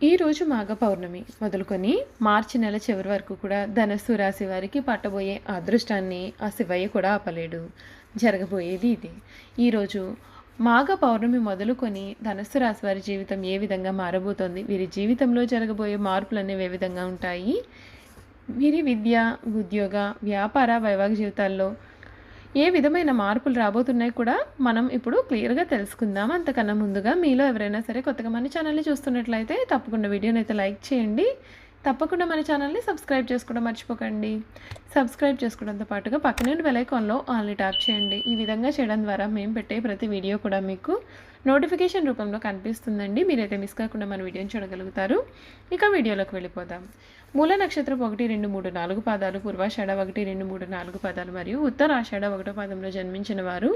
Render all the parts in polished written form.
ఈరోజు మాఘ పౌర్ణమి మొదలుకొని మార్చి నెల చివరి వరకు కూడా ధనస్సు రాశి వారికి పట్టబోయే అదృష్టాన్ని ఆ శివయ్య కూడా ఆపలేడు. జరగబోయేది ఇది. ఈరోజు మాఘ పౌర్ణమి మొదలుకొని ధనస్సు రాశి వారి జీవితం ఏ విధంగా మారబోతోంది, వీరి జీవితంలో జరగబోయే మార్పులు అనేవి ఏ విధంగా ఉంటాయి, వీరి విద్య, ఉద్యోగ, వ్యాపార, వైవాహిక జీవితాల్లో ఏ విధమైన మార్పులు రాబోతున్నాయి కూడా మనం ఇప్పుడు క్లియర్గా తెలుసుకుందాం. అంతకన్నా ముందుగా మీలో ఎవరైనా సరే కొత్తగా మన ఛానల్ని చూస్తున్నట్లయితే తప్పకుండా వీడియోని అయితే లైక్ చేయండి. తప్పకుండా మన ఛానల్ని సబ్స్క్రైబ్ చేసుకోవడం మర్చిపోకండి. సబ్స్క్రైబ్ చేసుకోవడంతో పాటుగా పక్కనే బెల్ ఐకాన్లో ఆల్ని ట్యాప్ చేయండి. ఈ విధంగా చేయడం ద్వారా మేము పెట్టే ప్రతి వీడియో కూడా మీకు నోటిఫికేషన్ రూపంలో కనిపిస్తుందండి. మీరైతే మిస్ కాకుండా మన వీడియోని చూడగలుగుతారు. ఇక వీడియోలోకి వెళ్ళిపోదాం. మూల నక్షత్రం 1, 2, 3, 4 పాదాలు, పూర్వాషాఢ 1, 2, 3, 4 పాదాలు మరియు ఉత్తరాషాఢ 1వ పాదంలో జన్మించిన వారు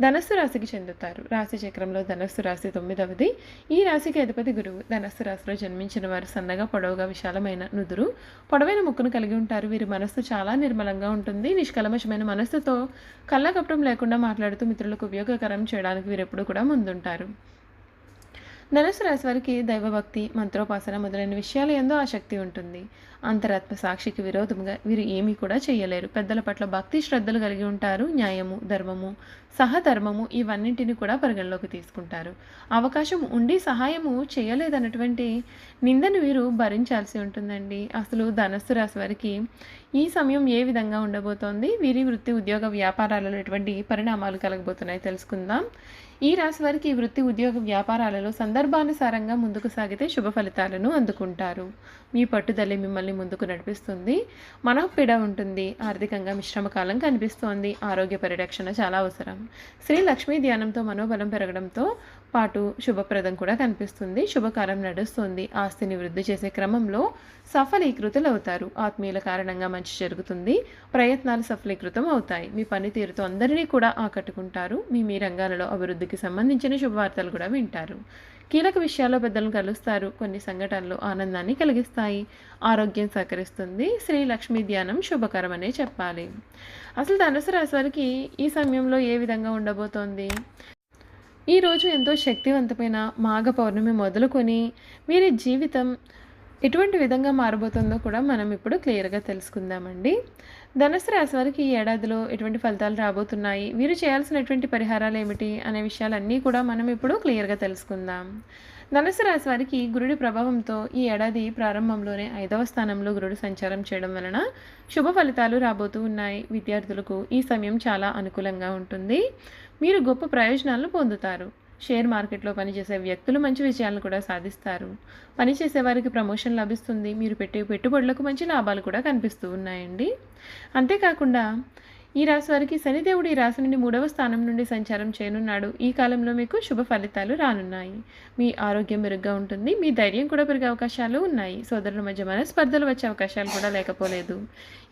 ధనస్సు రాశికి చెందుతారు. రాశి చక్రంలో ధనస్సు రాశి 9వది. ఈ రాశికి అధిపతి గురువు. ధనస్సు రాశిలో జన్మించిన వారు సన్నగా, పొడవుగా, విశాలమైన నుదురు, పొడవైన ముక్కును కలిగి ఉంటారు. వీరి మనస్సు చాలా నిర్మలంగా ఉంటుంది. నిష్కల్మషమైన మనస్సుతో కళ్ళకపటం లేకుండా మాట్లాడుతూ ఇతరులకు ఉపయోగకరం చేయడానికి వీరెప్పుడు కూడా ముందుంటారు. ధనుసు రాశి వారికి దైవభక్తి, మంత్రోపాసన మొదలైన విషయాలు ఎంతో ఆసక్తి ఉంటుంది. అంతరాత్మ సాక్షికి విరోధంగా వీరు ఏమీ కూడా చేయలేరు. పెద్దల పట్ల భక్తి శ్రద్ధలు కలిగి ఉంటారు. న్యాయము, ధర్మము, సహధర్మము ఇవన్నింటిని కూడా పరిగణలోకి తీసుకుంటారు. అవకాశం ఉండి సహాయము చేయలేదన్నటువంటి నిందను వీరు భరించాల్సి ఉంటుందండి. అసలు ధనస్సు రాశి వారికి ఈ సమయం ఏ విధంగా ఉండబోతోంది, వీరి వృత్తి, ఉద్యోగ, వ్యాపారాలలో ఎటువంటి పరిణామాలు కలగబోతున్నాయి తెలుసుకుందాం. ఈ రాశి వారికి వృత్తి, ఉద్యోగ, వ్యాపారాలలో సందర్భానుసారంగా ముందుకు సాగితే శుభ ఫలితాలను అందుకుంటారు. మీ పట్టుదల మిమ్మల్ని ముందుకు నడిపిస్తుంది. మనఃపీడ ఉంటుంది. ఆర్థికంగా మిశ్రమ కాలం కనిపిస్తోంది. ఆరోగ్య పరిరక్షణ చాలా అవసరం. శ్రీ లక్ష్మీ ధ్యానంతో మనోబలం పెరగడంతో పాటు శుభప్రదం కూడా కనిపిస్తుంది. శుభకాలం నడుస్తుంది. ఆస్తిని వృద్ధి చేసే క్రమంలో సఫలీకృతులు అవుతారు. ఆత్మీయుల కారణంగా మంచి జరుగుతుంది. ప్రయత్నాలు సఫలీకృతం అవుతాయి. మీ పనితీరుతో అందరినీ కూడా ఆకట్టుకుంటారు. మీ రంగాలలో అభివృద్ధికి సంబంధించిన శుభవార్తలు కూడా వింటారు. కీలక విషయాల్లో పెద్దలను కలుస్తారు. కొన్ని సంఘటనలు ఆనందాన్ని కలిగిస్తాయి. ఆరోగ్యం సహకరిస్తుంది. శ్రీ లక్ష్మీ ధ్యానం శుభకరమనే చెప్పాలి. అసలు ధనుసు రాశి వారికి ఈ సమయంలో ఏ విధంగా ఉండబోతోంది? ఈరోజు ఎంతో శక్తివంతమైన మాఘ పౌర్ణమి మొదలుకొని వీరి జీవితం ఎటువంటి విధంగా మారబోతుందో కూడా మనం ఇప్పుడు క్లియర్గా తెలుసుకుందామండి. ధనుసు రాశి వారికి ఈ ఏడాదిలో ఎటువంటి ఫలితాలు రాబోతున్నాయి, వీరు చేయాల్సినటువంటి పరిహారాలు ఏమిటి అనే విషయాలన్నీ కూడా మనం ఇప్పుడు క్లియర్గా తెలుసుకుందాం. ధనుసు రాశి వారికి గురుడి ప్రభావంతో ఈ ఏడాది ప్రారంభంలోనే 5వ స్థానంలో గురుడు సంచారం చేయడం వలన శుభ ఫలితాలు రాబోతూ ఉన్నాయి. విద్యార్థులకు ఈ సమయం చాలా అనుకూలంగా ఉంటుంది. మీరు గొప్ప ప్రయోజనాలను పొందుతారు. షేర్ మార్కెట్లో పనిచేసే వ్యక్తులు మంచి విజయాలను కూడా సాధిస్తారు. పనిచేసే వారికి ప్రమోషన్ లభిస్తుంది. మీరు పెట్టే పెట్టుబడులకు మంచి లాభాలు కూడా కనిపిస్తూ ఉన్నాయండి. అంతేకాకుండా ఈ రాశి వారికి శనిదేవుడు ఈ రాశి నుండి 3వ స్థానం నుండి సంచారం చేయనున్నాడు. ఈ కాలంలో మీకు శుభ ఫలితాలు రానున్నాయి. మీ ఆరోగ్యం మెరుగ్గా ఉంటుంది. మీ ధైర్యం కూడా పెరిగే అవకాశాలు ఉన్నాయి. సోదరుల మధ్య మనస్పర్ధలు వచ్చే అవకాశాలు కూడా లేకపోలేదు.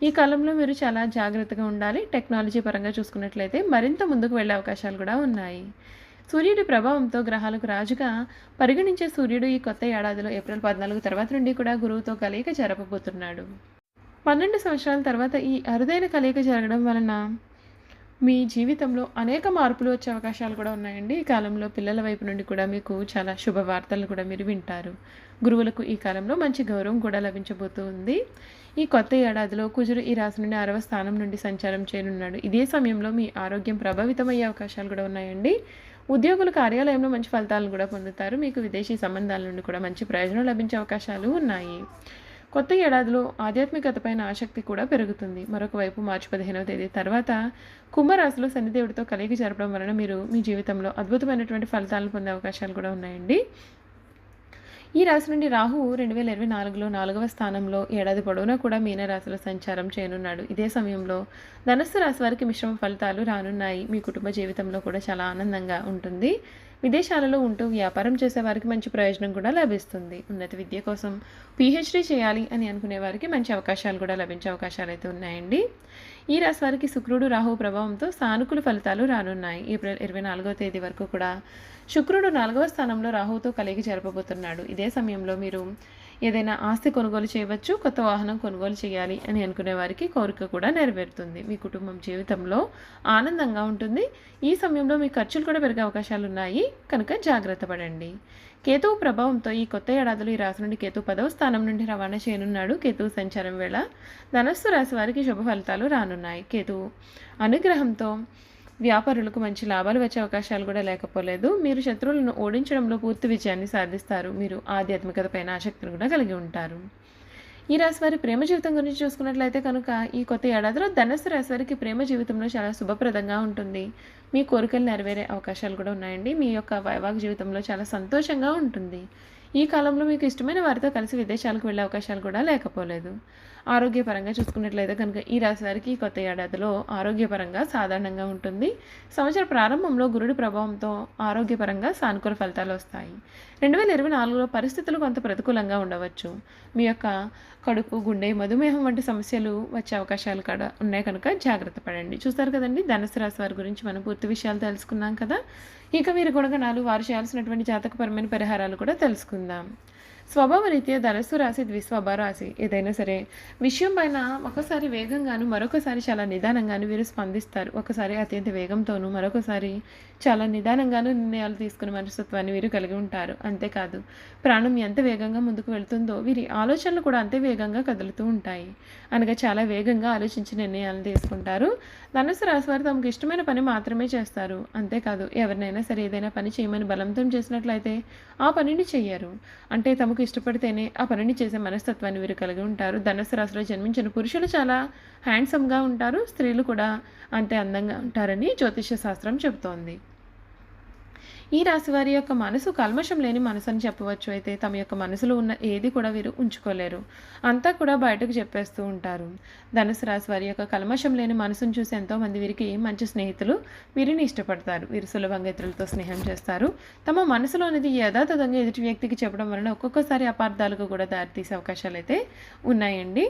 ఈ కాలంలో మీరు చాలా జాగ్రత్తగా ఉండాలి. టెక్నాలజీ పరంగా చూసుకున్నట్లయితే మరింత ముందుకు వెళ్ళే అవకాశాలు కూడా ఉన్నాయి. సూర్యుడి ప్రభావంతో గ్రహాలకు రాజుగా పరిగణించే సూర్యుడు ఈ కొత్త ఏడాదిలో ఏప్రిల్ 14 తర్వాత నుండి కూడా గురువుతో కలయిక జరపబోతున్నాడు. 12 సంవత్సరాల తర్వాత ఈ అరుదైన కలయిక జరగడం వలన మీ జీవితంలో అనేక మార్పులు వచ్చే అవకాశాలు కూడా ఉన్నాయండి. ఈ కాలంలో పిల్లల వైపు నుండి కూడా మీకు చాలా శుభవార్తలు కూడా మీరు వింటారు. గురువులకు ఈ కాలంలో మంచి గౌరవం కూడా లభించబోతూ ఉంది. ఈ కొత్త ఏడాదిలో కుజుడు ఈ రాశి నుండి 6వ స్థానం నుండి సంచారం చేయనున్నాడు. ఇదే సమయంలో మీ ఆరోగ్యం ప్రభావితమయ్యే అవకాశాలు కూడా ఉన్నాయండి. ఉద్యోగులు కార్యాలయంలో మంచి ఫలితాలను కూడా పొందుతారు. మీకు విదేశీ సంబంధాల నుండి కూడా మంచి ప్రయోజనం లభించే అవకాశాలు ఉన్నాయి. కొత్త ఏడాదిలో ఆధ్యాత్మికతపైన ఆసక్తి కూడా పెరుగుతుంది. మరొక వైపు మార్చి 15వ తేదీ తర్వాత కుంభరాశిలో శనిదేవుడితో కలయిక జరపడం వలన మీరు మీ జీవితంలో అద్భుతమైనటువంటి ఫలితాలను పొందే అవకాశాలు కూడా ఉన్నాయండి. ఈ రాశి నుండి రాహువు 2024లో 4వ స్థానంలో ఏడాది పొడవునా కూడా మీనరాశిలో సంచారం చేయనున్నాడు. ఇదే సమయంలో ధనుస్సు రాశి వారికి మిశ్రమ ఫలితాలు రానున్నాయి. మీ కుటుంబ జీవితంలో కూడా చాలా ఆనందంగా ఉంటుంది. విదేశాలలో ఉంటూ వ్యాపారం చేసే వారికి మంచి ప్రయోజనం కూడా లభిస్తుంది. ఉన్నత విద్య కోసం పీహెచ్డీ చేయాలి అని అనుకునే వారికి మంచి అవకాశాలు కూడా లభించే అవకాశాలు అయితే ఉన్నాయండి. ఈ రాశి వారికి శుక్రుడు రాహు ప్రభావంతో సానుకూల ఫలితాలు రానున్నాయి. ఏప్రిల్ 24వ తేదీ వరకు కూడా శుక్రుడు 4వ స్థానంలో రాహువుతో కలయిక జరపబోతున్నాడు. ఇదే సమయంలో మీరు ఏదైనా ఆస్తి కొనుగోలు చేయవచ్చు, కొత్త వాహనం కొనుగోలు చేయాలి అని అనుకునే వారికి కోరిక కూడా నెరవేరుతుంది. మీ కుటుంబం జీవితంలో ఆనందంగా ఉంటుంది. ఈ సమయంలో మీ ఖర్చులు కూడా పెరిగే అవకాశాలు ఉన్నాయి కనుక జాగ్రత్త పడండి. కేతువు ప్రభావంతో ఈ కొత్త ఏడాదిలో ఈ రాశి నుండి కేతువు 10వ స్థానం నుండి రవాణా చేయనున్నాడు. కేతువు సంచారం వేళ ధనస్సు రాశి వారికి శుభ ఫలితాలు రానున్నాయి. కేతువు అనుగ్రహంతో వ్యాపారులకు మంచి లాభాలు వచ్చే అవకాశాలు కూడా లేకపోలేదు. మీరు శత్రువులను ఓడించడంలో పూర్తి విజయాన్ని సాధిస్తారు. మీరు ఆధ్యాత్మికత పైన ఆసక్తిని కూడా కలిగి ఉంటారు. ఈ రాశి వారి ప్రేమ జీవితం గురించి చూసుకున్నట్లయితే కనుక ఈ కొత్త ఏడాదిలో ధనుస్సు రాశి వారికి ప్రేమ జీవితంలో చాలా శుభప్రదంగా ఉంటుంది. మీ కోరికలు నెరవేరే అవకాశాలు కూడా ఉన్నాయండి. మీ యొక్క వైవాహిక జీవితంలో చాలా సంతోషంగా ఉంటుంది. ఈ కాలంలో మీకు ఇష్టమైన వారితో కలిసి విదేశాలకు వెళ్ళే అవకాశాలు కూడా లేకపోలేదు. ఆరోగ్యపరంగా చూసుకున్నట్లయితే కనుక ఈ రాశి వారికి కొత్త ఏడాదిలో ఆరోగ్యపరంగా సాధారణంగా ఉంటుంది. సంవత్సర ప్రారంభంలో గురుడి ప్రభావంతో ఆరోగ్యపరంగా సానుకూల ఫలితాలు వస్తాయి. 2024లో పరిస్థితులు కొంత ప్రతికూలంగా ఉండవచ్చు. మీ యొక్క కడుపు, గుండె, మధుమేహం వంటి సమస్యలు వచ్చే అవకాశాలు కూడా ఉన్నాయి కనుక జాగ్రత్త పడండి. చూస్తారు కదండి, ధనుసు రాశి వారి గురించి మనం పూర్తి విషయాలు తెలుసుకున్నాం కదా. ఇక వీరి గుణగణాలు, వారు చేయాల్సినటువంటి జాతకపరమైన పరిహారాలు కూడా తెలుసుకుందాం. స్వభావ రీత్యా ధనుస్సు రాశి ద్విస్వభ రాశి. ఏదైనా సరే విషయం పైన ఒకసారి వేగంగాను, మరొకసారి చాలా నిదానంగాను వీరు స్పందిస్తారు. ఒకసారి అత్యంత వేగంతోనూ, మరొకసారి చాలా నిదానంగాను నిర్ణయాలు తీసుకునే మనస్తత్వాన్ని వీరు కలిగి ఉంటారు. అంతేకాదు, ప్రాణం ఎంత వేగంగా ముందుకు వెళ్తుందో వీరి ఆలోచనలు కూడా అంతే వేగంగా కదులుతూ ఉంటాయి. అనగా చాలా వేగంగా ఆలోచించి నిర్ణయాలను తీసుకుంటారు. ధనుస్సు రాశి వారు తమకు ఇష్టమైన పని మాత్రమే చేస్తారు. అంతేకాదు, ఎవరినైనా సరే ఏదైనా పని చేయమని బలవంతం చేసినట్లయితే ఆ పనిని చెయ్యరు. అంటే తమకు ఇష్టపడితేనే ఆ పనిని చేసే మనస్తత్వాన్ని వీరు కలిగి ఉంటారు. ధనుస్సు రాశిలో జన్మించిన పురుషులు చాలా హ్యాండ్సమ్గా ఉంటారు. స్త్రీలు కూడా అంతే అందంగా ఉంటారని జ్యోతిష్య శాస్త్రం చెబుతోంది. ఈ రాశి వారి యొక్క మనసు కల్మషం లేని మనసు అని చెప్పవచ్చు. అయితే తమ యొక్క మనసులో ఉన్న ఏది కూడా వీరు ఉంచుకోలేరు. అంతా కూడా బయటకు చెప్పేస్తూ ఉంటారు. ధనుసు రాశి వారి యొక్క కల్మషం లేని మనసును చూసి ఎంతోమంది వీరికి మంచి స్నేహితులు వీరిని ఇష్టపడతారు. వీరు సులభంగా ఇతరులతో స్నేహం చేస్తారు. తమ మనసులోనిది యథాతథంగా ఎదుటి వ్యక్తికి చెప్పడం వలన ఒక్కొక్కసారి అపార్థాలకు కూడా దారితీసే అవకాశాలు అయితే ఉన్నాయండి.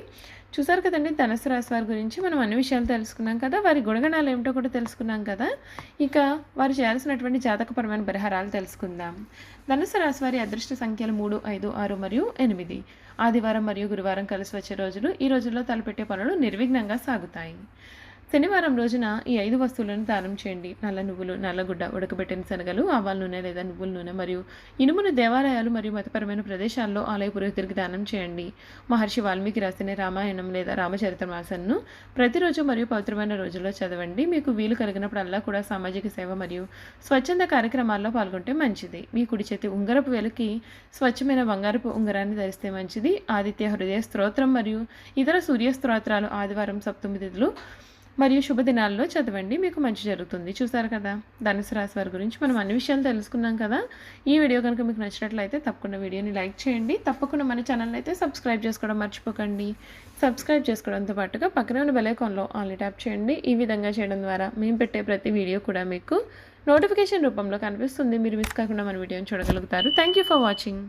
చూసారు కదండి, ధనుసు రాశి వారి గురించి మనం అన్ని విషయాలు తెలుసుకున్నాం కదా. వారి గుణగణాలు ఏమిటో కూడా తెలుసుకున్నాం కదా. ఇక వారు చేయాల్సినటువంటి జాతకపరమైన పరిహారాలు తెలుసుకుందాం. ధనుసు రాశి వారి అదృష్ట సంఖ్యలు 3, 5, 6 మరియు 8. ఆదివారం మరియు గురువారం కలిసి వచ్చే రోజులు. ఈ రోజుల్లో తలపెట్టే పనులు నిర్విఘ్నంగా సాగుతాయి. శనివారం రోజున ఈ 5 వస్తువులను దానం చేయండి. నల్ల నువ్వులు, నల్లగుడ్డ, ఉడకబెట్టిన శనగలు, ఆవాల నూనె లేదా నువ్వుల నూనె మరియు ఇనుమును దేవాలయాలు మరియు మతపరమైన ప్రదేశాల్లో ఆలయ పురోహితుడికి దానం చేయండి. మహర్షి వాల్మీకి రాసిన రామాయణం లేదా రామచరితమాసంను ప్రతిరోజు మరియు పవిత్రమైన రోజుల్లో చదవండి. మీకు వీలు కలిగినప్పుడల్లా కూడా సామాజిక సేవ మరియు స్వచ్ఛంద కార్యక్రమాల్లో పాల్గొంటే మంచిది. మీ కుడి చేతి ఉంగరపు వేలుకి స్వచ్ఛమైన బంగారపు ఉంగరాన్ని ధరిస్తే మంచిది. ఆదిత్య హృదయ స్తోత్రం మరియు ఇతర సూర్య స్తోత్రాలు ఆదివారం, సప్తమి తిథులు మరియు శుభదినాల్లో చదవండి. మీకు మంచి జరుగుతుంది. చూసారు కదా, ధనుసు రాశి వారి గురించి మనం అన్ని విషయాలు తెలుసుకున్నాం కదా. ఈ వీడియో కనుక మీకు నచ్చినట్లయితే తప్పకుండా వీడియోని లైక్ చేయండి. తప్పకుండా మన ఛానల్ని అయితే సబ్స్క్రైబ్ చేసుకోవడం మర్చిపోకండి. సబ్స్క్రైబ్ చేసుకోవడంతో పాటుగా పక్కనే ఉన్న బెల్ ఐకాన్లో ఆల్ని ట్యాప్ చేయండి. ఈ విధంగా చేయడం ద్వారా మేము పెట్టే ప్రతి వీడియో కూడా మీకు నోటిఫికేషన్ రూపంలో కనిపిస్తుంది. మీరు మిస్ కాకుండా మన వీడియోని చూడగలుగుతారు. Thank you for watching.